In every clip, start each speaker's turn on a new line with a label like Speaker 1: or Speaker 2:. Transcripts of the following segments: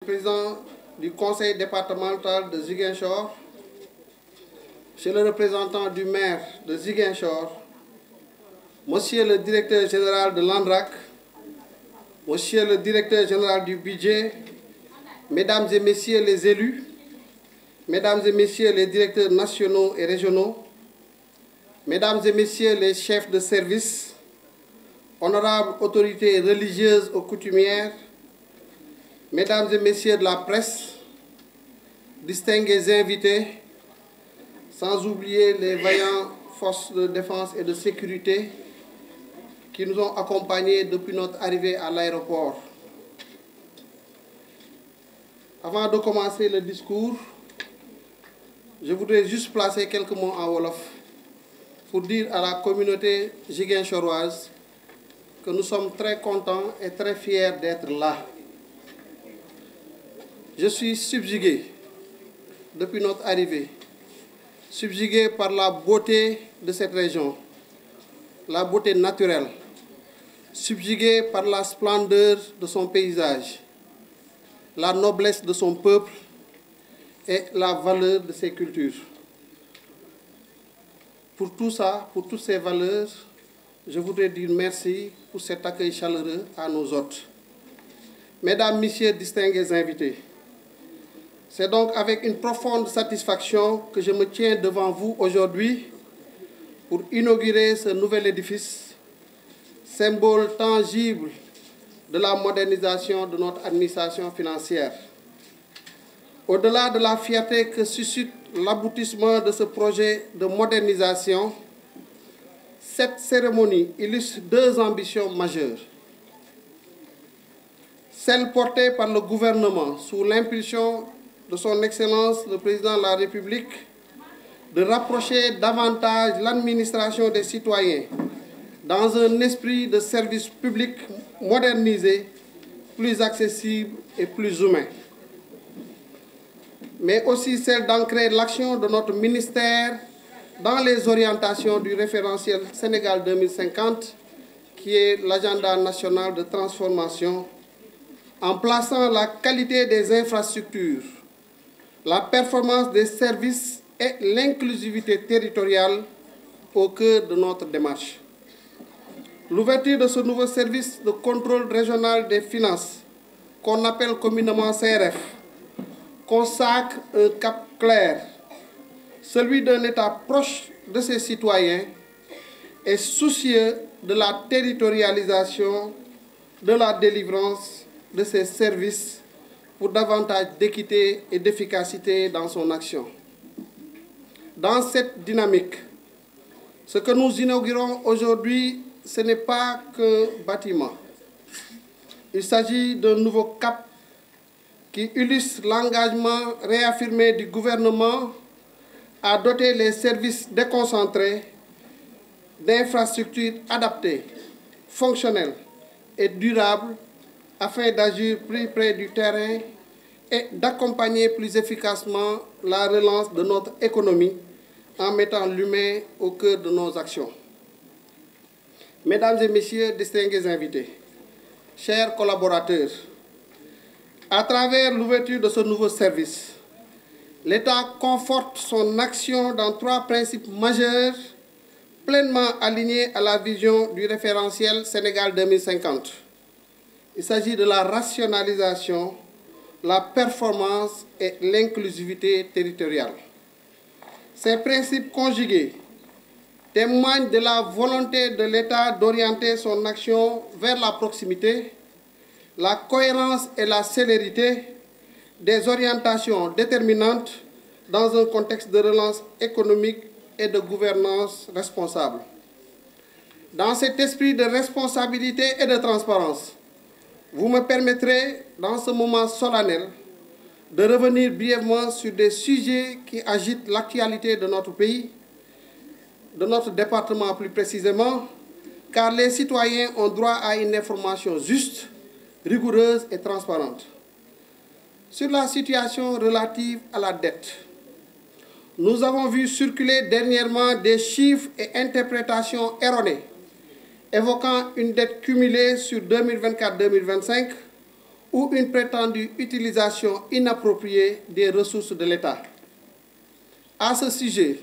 Speaker 1: président du conseil départemental de Ziguinchor, Monsieur le représentant du maire de Ziguinchor, Monsieur le directeur général de l'ANRAC, Monsieur le directeur général du budget, Mesdames et Messieurs les élus, Mesdames et Messieurs les directeurs nationaux et régionaux, Mesdames et Messieurs les chefs de service, honorables autorités religieuses ou coutumières, Mesdames et Messieurs de la presse, distingués invités, sans oublier les vaillantes forces de défense et de sécurité qui nous ont accompagnés depuis notre arrivée à l'aéroport. Avant de commencer le discours, je voudrais juste placer quelques mots en wolof pour dire à la communauté ziguinchoroise que nous sommes très contents et très fiers d'être là. Je suis subjugué depuis notre arrivée, subjugué par la beauté de cette région, la beauté naturelle, subjugué par la splendeur de son paysage, la noblesse de son peuple et la valeur de ses cultures. Pour tout ça, pour toutes ces valeurs, je voudrais dire merci pour cet accueil chaleureux à nos hôtes. Mesdames, Messieurs, distingués invités, c'est donc avec une profonde satisfaction que je me tiens devant vous aujourd'hui pour inaugurer ce nouvel édifice, symbole tangible de la modernisation de notre administration financière. Au-delà de la fierté que suscite l'aboutissement de ce projet de modernisation, cette cérémonie illustre deux ambitions majeures. Celle portée par le gouvernement sous l'impulsion de son Excellence le Président de la République de rapprocher davantage l'administration des citoyens dans un esprit de service public modernisé, plus accessible et plus humain. Mais aussi celle d'ancrer l'action de notre ministère dans les orientations du référentiel Sénégal 2050, qui est l'agenda national de transformation, en plaçant la qualité des infrastructures, la performance des services et l'inclusivité territoriale au cœur de notre démarche. L'ouverture de ce nouveau service de contrôle régional des finances, qu'on appelle communément CRF, consacre un cap clair, celui d'un État proche de ses citoyens et soucieux de la territorialisation de la délivrance de ses services pour davantage d'équité et d'efficacité dans son action. Dans cette dynamique, ce que nous inaugurons aujourd'hui, ce n'est pas qu'un bâtiment. Il s'agit d'un nouveau cap qui illustre l'engagement réaffirmé du gouvernement à doter les services déconcentrés d'infrastructures adaptées, fonctionnelles et durables afin d'agir plus près du terrain et d'accompagner plus efficacement la relance de notre économie en mettant l'humain au cœur de nos actions. Mesdames et Messieurs, distingués invités, chers collaborateurs, à travers l'ouverture de ce nouveau service, l'État conforte son action dans trois principes majeurs pleinement alignés à la vision du référentiel Sénégal 2050. Il s'agit de la rationalisation, la performance et l'inclusivité territoriale. Ces principes conjugués témoignent de la volonté de l'État d'orienter son action vers la proximité, la cohérence et la célérité, des orientations déterminantes dans un contexte de relance économique et de gouvernance responsable. Dans cet esprit de responsabilité et de transparence, vous me permettrez, dans ce moment solennel, de revenir brièvement sur des sujets qui agitent l'actualité de notre pays, de notre département plus précisément, car les citoyens ont droit à une information juste, rigoureuse et transparente. Sur la situation relative à la dette, nous avons vu circuler dernièrement des chiffres et interprétations erronées, évoquant une dette cumulée sur 2024-2025 ou une prétendue utilisation inappropriée des ressources de l'État. À ce sujet,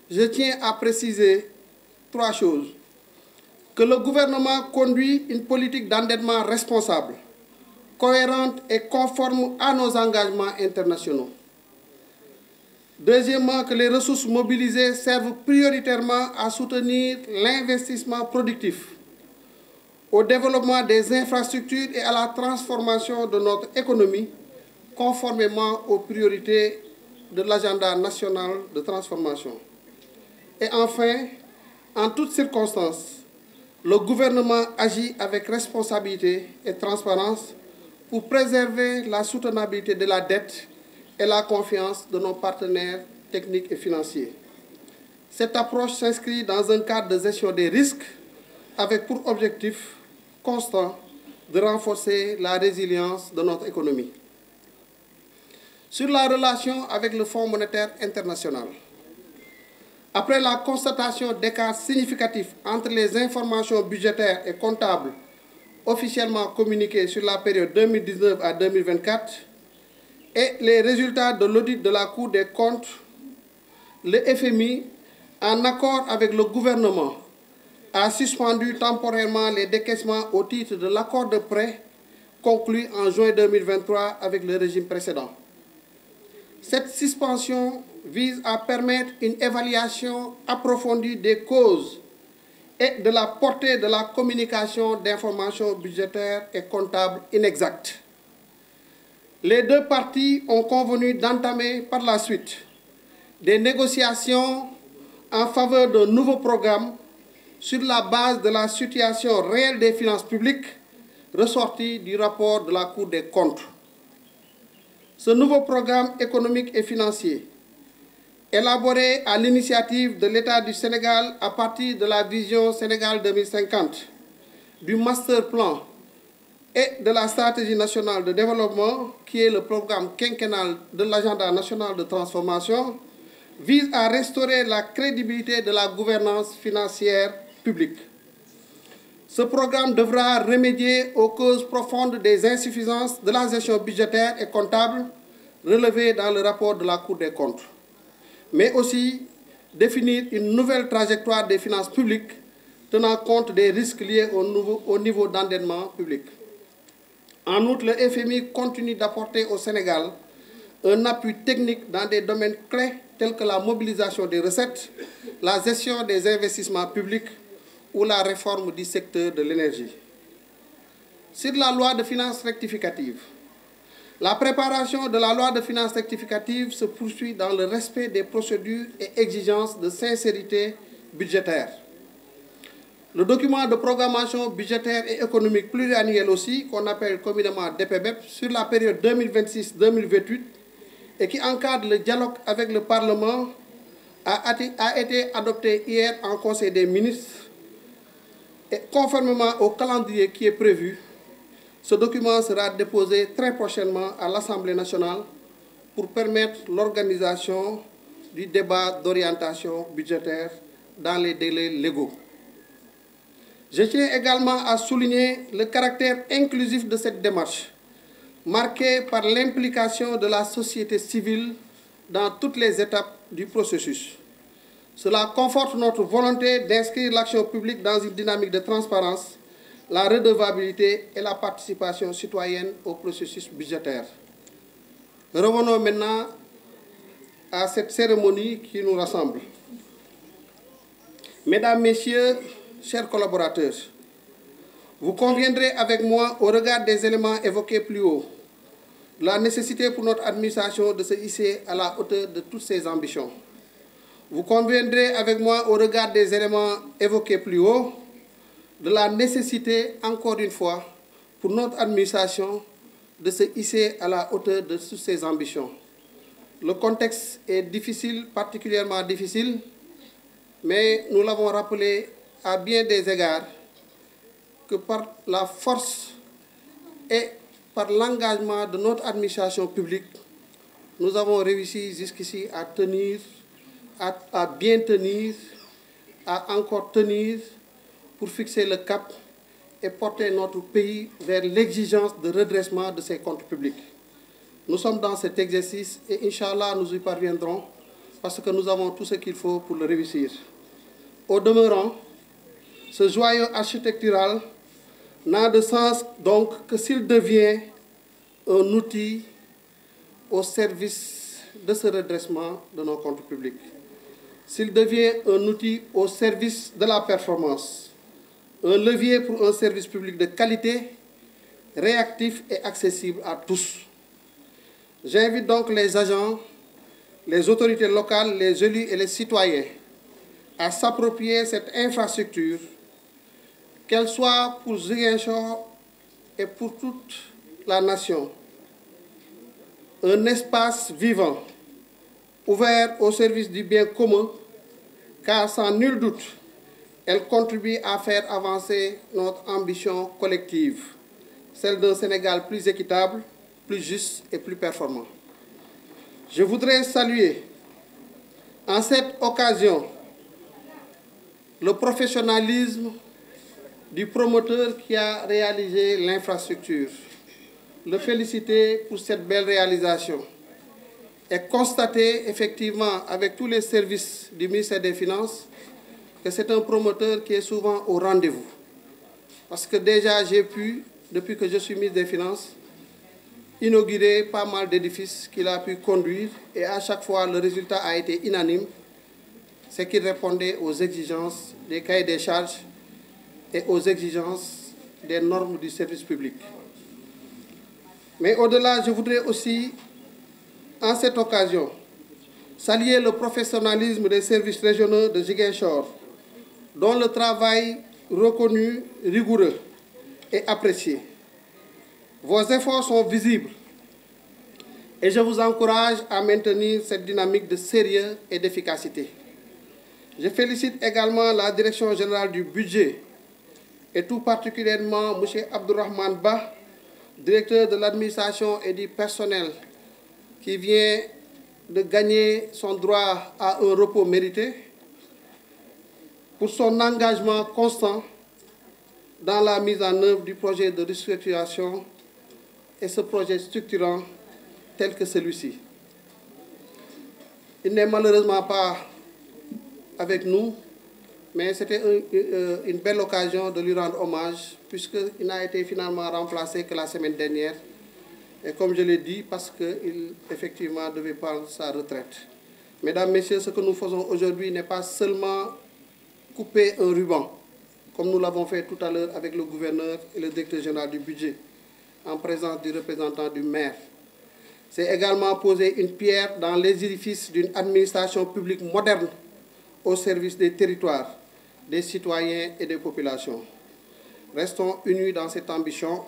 Speaker 1: je tiens à préciser 3 choses. Que le gouvernement conduit une politique d'endettement responsable, cohérente et conforme à nos engagements internationaux. Deuxièmement, que les ressources mobilisées servent prioritairement à soutenir l'investissement productif, au développement des infrastructures et à la transformation de notre économie, conformément aux priorités de l'agenda national de transformation. Et enfin, en toutes circonstances, le gouvernement agit avec responsabilité et transparence pour préserver la soutenabilité de la dette et la confiance de nos partenaires techniques et financiers. Cette approche s'inscrit dans un cadre de gestion des risques avec pour objectif constant de renforcer la résilience de notre économie. Sur la relation avec le Fonds monétaire international, après la constatation d'écarts significatifs entre les informations budgétaires et comptables officiellement communiquées sur la période 2019 à 2024 et les résultats de l'audit de la Cour des comptes, le FMI, en accord avec le gouvernement, a suspendu temporairement les décaissements au titre de l'accord de prêt conclu en juin 2023 avec le régime précédent. Cette suspension vise à permettre une évaluation approfondie des causes et de la portée de la communication d'informations budgétaires et comptables inexactes. Les 2 parties ont convenu d'entamer par la suite des négociations en faveur d'un nouveau programme sur la base de la situation réelle des finances publiques ressortie du rapport de la Cour des comptes. Ce nouveau programme économique et financier, élaboré à l'initiative de l'État du Sénégal à partir de la vision Sénégal 2050, du Master Plan et de la Stratégie nationale de développement, qui est le programme quinquennal de l'agenda national de transformation, vise à restaurer la crédibilité de la gouvernance financière publique. Ce programme devra remédier aux causes profondes des insuffisances de la gestion budgétaire et comptable relevées dans le rapport de la Cour des comptes, mais aussi définir une nouvelle trajectoire des finances publiques tenant compte des risques liés au niveau d'endettement public. En outre, le FMI continue d'apporter au Sénégal un appui technique dans des domaines clés tels que la mobilisation des recettes, la gestion des investissements publics ou la réforme du secteur de l'énergie. Sur la loi de finances rectificative, la préparation de la loi de finances rectificative se poursuit dans le respect des procédures et exigences de sincérité budgétaire. Le document de programmation budgétaire et économique pluriannuel aussi, qu'on appelle communément DPBEP, sur la période 2026-2028 et qui encadre le dialogue avec le Parlement, a été adopté hier en Conseil des ministres. Et conformément au calendrier qui est prévu, ce document sera déposé très prochainement à l'Assemblée nationale pour permettre l'organisation du débat d'orientation budgétaire dans les délais légaux. Je tiens également à souligner le caractère inclusif de cette démarche, marquée par l'implication de la société civile dans toutes les étapes du processus. Cela conforte notre volonté d'inscrire l'action publique dans une dynamique de transparence, la redevabilité et la participation citoyenne au processus budgétaire. Revenons maintenant à cette cérémonie qui nous rassemble. Mesdames, Messieurs, chers collaborateurs, vous conviendrez avec moi, au regard des éléments évoqués plus haut, de la nécessité pour notre administration de se hisser à la hauteur de toutes ses ambitions. Vous conviendrez avec moi, au regard des éléments évoqués plus haut, de la nécessité, encore une fois, pour notre administration de se hisser à la hauteur de toutes ses ambitions. Le contexte est difficile, particulièrement difficile, mais nous l'avons rappelé à bien des égards que par la force et par l'engagement de notre administration publique, nous avons réussi jusqu'ici à tenir, à bien tenir, à encore tenir pour fixer le cap et porter notre pays vers l'exigence de redressement de ses comptes publics. Nous sommes dans cet exercice et Inch'Allah, nous y parviendrons parce que nous avons tout ce qu'il faut pour le réussir. Au demeurant, ce joyau architectural n'a de sens donc que s'il devient un outil au service de ce redressement de nos comptes publics. S'il devient un outil au service de la performance, un levier pour un service public de qualité, réactif et accessible à tous. J'invite donc les agents, les autorités locales, les élus et les citoyens à s'approprier cette infrastructure, qu'elle soit pour Ziguinchor et pour toute la nation, un espace vivant, ouvert au service du bien commun, car sans nul doute, elle contribue à faire avancer notre ambition collective, celle d'un Sénégal plus équitable, plus juste et plus performant. Je voudrais saluer en cette occasion le professionnalisme du promoteur qui a réalisé l'infrastructure, le féliciter pour cette belle réalisation et constater effectivement avec tous les services du ministère des Finances que c'est un promoteur qui est souvent au rendez-vous. Parce que déjà j'ai pu, depuis que je suis ministre des Finances, inaugurer pas mal d'édifices qu'il a pu conduire et à chaque fois le résultat a été unanime, c'est qu'il répondait aux exigences des cahiers des charges et aux exigences des normes du service public. Mais au-delà, je voudrais aussi, en cette occasion, saluer le professionnalisme des services régionaux de Ziguinchor, dont le travail reconnu, rigoureux et apprécié. Vos efforts sont visibles et je vous encourage à maintenir cette dynamique de sérieux et d'efficacité. Je félicite également la Direction générale du budget et tout particulièrement M. Abdourahmane Ba, directeur de l'administration et du personnel, qui vient de gagner son droit à un repos mérité, pour son engagement constant dans la mise en œuvre du projet de restructuration et ce projet structurant tel que celui-ci. Il n'est malheureusement pas avec nous, mais c'était une belle occasion de lui rendre hommage puisqu'il n'a été finalement remplacé que la semaine dernière. Et comme je l'ai dit, parce qu'il effectivement devait prendre sa retraite. Mesdames, Messieurs, ce que nous faisons aujourd'hui n'est pas seulement couper un ruban, comme nous l'avons fait tout à l'heure avec le gouverneur et le directeur général du budget, en présence du représentant du maire. C'est également poser une pierre dans les édifices d'une administration publique moderne au service des territoires, des citoyens et des populations. Restons unis dans cette ambition,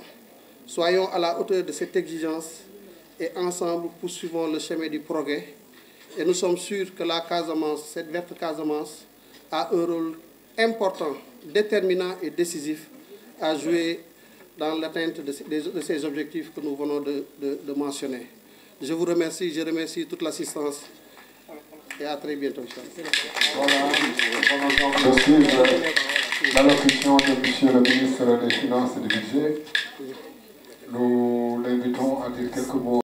Speaker 1: soyons à la hauteur de cette exigence et ensemble poursuivons le chemin du progrès. Et nous sommes sûrs que la Casamance, cette verte Casamance, a un rôle important, déterminant et décisif à jouer dans l'atteinte de ces objectifs que nous venons de mentionner. Je vous remercie, je remercie toute l'assistance et à très bientôt.
Speaker 2: Voilà, je suis l'allocution de M. le ministre des Finances et du Budget. Nous l'invitons à dire quelques mots.